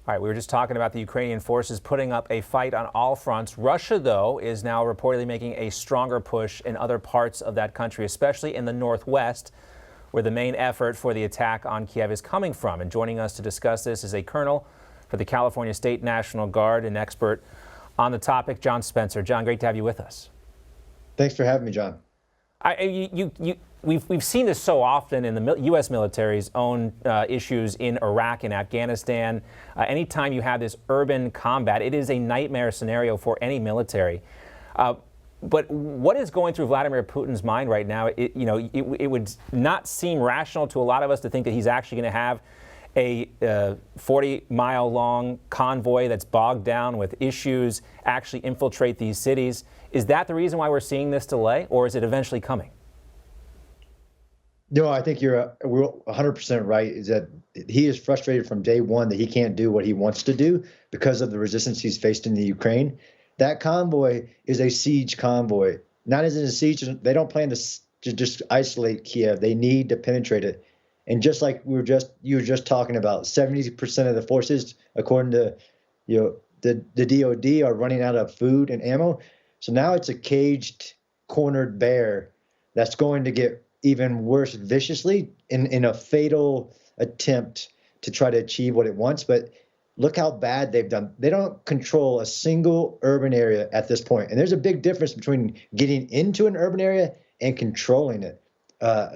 All right, we were just talking about the Ukrainian forces putting up a fight on all fronts. Russia, though, is now reportedly making a stronger push in other parts of that country, especially in the northwest, where the main effort for the attack on Kiev is coming from. And joining us to discuss this is a colonel for the California State National Guard, an expert on the topic, John Spencer. John, great to have you with us. Thanks for having me, John. We've seen this so often in the U.S. military's own issues in Iraq and Afghanistan. Anytime you have this urban combat, it is a nightmare scenario for any military. But what is going through Vladimir Putin's mind right now? It would not seem rational to a lot of us to think that he's actually going to have a 40-mile-long convoy that's bogged down with issues actually infiltrate these cities. Is that the reason why we're seeing this delay, or is it eventually coming? No, I think we're 100% right, is that he is frustrated from day one that he can't do what he wants to do because of the resistance he's faced in the Ukraine. That convoy is a siege convoy. Not as in a siege, they don't plan to just isolate Kiev. They need to penetrate it. And just like you were just talking about, 70% of the forces, according to the DOD, are running out of food and ammo. So now it's a caged, cornered bear that's going to get even worse viciously in a fatal attempt to try to achieve what it wants. But look how bad they've done. They don't control a single urban area at this point. And there's a big difference between getting into an urban area and controlling it.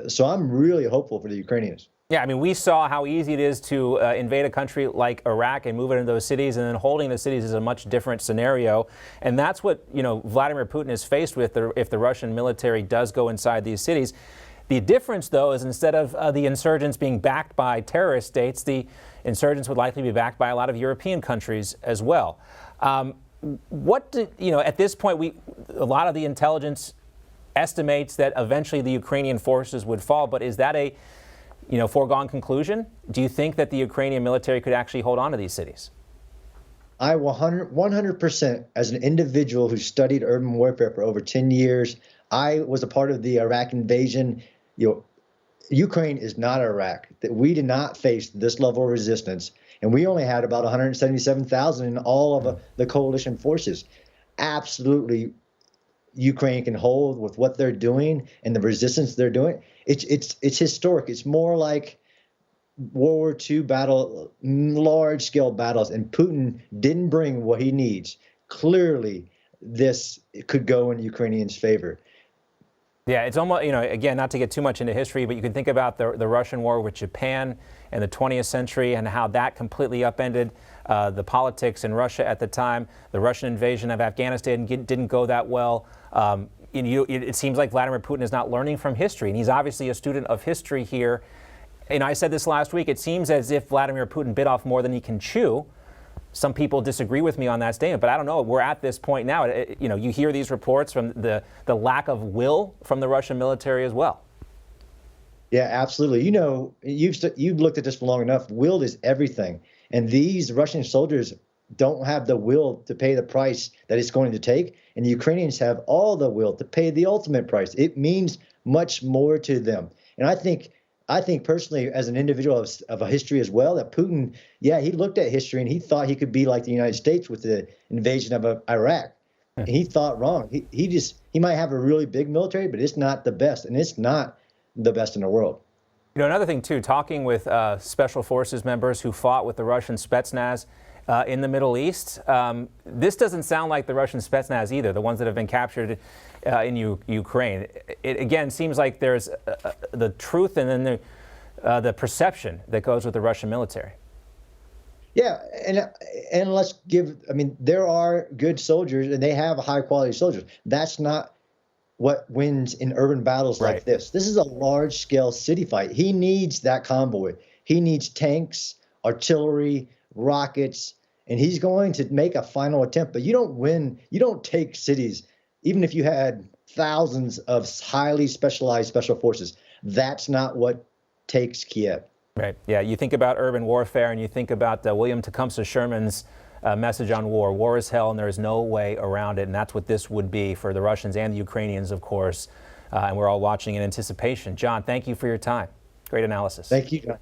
So I'm really hopeful for the Ukrainians. Yeah, I mean, we saw how easy it is to invade a country like Iraq and move it into those cities, and then holding the cities is a much different scenario. And that's what, Vladimir Putin is faced with if the Russian military does go inside these cities. The difference, though, is instead of the insurgents being backed by terrorist states, the insurgents would likely be backed by a lot of European countries as well. At this point, a lot of the intelligence estimates that eventually the Ukrainian forces would fall. But is that a foregone conclusion? Do you think that the Ukrainian military could actually hold on to these cities? I 100%, as an individual who studied urban warfare for over 10 years, I was a part of the Iraq invasion. Ukraine is not Iraq. We did not face this level of resistance, and we only had about 177,000 in all of the coalition forces. Absolutely, Ukraine can hold with what they're doing and the resistance they're doing. It's historic. It's more like World War II battle, large-scale battles, and Putin didn't bring what he needs. Clearly, this could go in Ukrainians' favor. Yeah, it's almost, again, not to get too much into history, but you can think about the Russian war with Japan in the 20th century and how that completely upended the politics in Russia at the time. The Russian invasion of Afghanistan didn't go that well. It seems like Vladimir Putin is not learning from history, and he's obviously a student of history here. And I said this last week, it seems as if Vladimir Putin bit off more than he can chew. Some people disagree with me on that statement, but I don't know. We're at this point now. You hear these reports from the lack of will from the Russian military as well. Yeah, absolutely. You've looked at this for long enough. Will is everything. And these Russian soldiers don't have the will to pay the price that it's going to take. And the Ukrainians have all the will to pay the ultimate price. It means much more to them. And I think personally, as an individual of a history as well, that Putin, he looked at history and he thought he could be like the United States with the invasion of Iraq. And he thought wrong. He might have a really big military, but it's not the best, and it's not the best in the world. Another thing too, talking with special forces members who fought with the Russian Spetsnaz in the Middle East, this doesn't sound like the Russian Spetsnaz either, the ones that have been captured in Ukraine. It again seems like there's the truth and then the perception that goes with the Russian military. Yeah, and there are good soldiers, and they have high quality soldiers. That's not what wins in urban battles like this. This is a large scale city fight. He needs that convoy. He needs tanks, artillery, rockets, and he's going to make a final attempt. But you don't win. You don't take cities, even if you had thousands of highly specialized special forces. That's not what takes Kiev. Right. Yeah. You think about urban warfare, and you think about William Tecumseh Sherman's message on war. War is hell, and there is no way around it. And that's what this would be for the Russians and the Ukrainians, of course. And we're all watching in anticipation. John, thank you for your time. Great analysis. Thank you, John.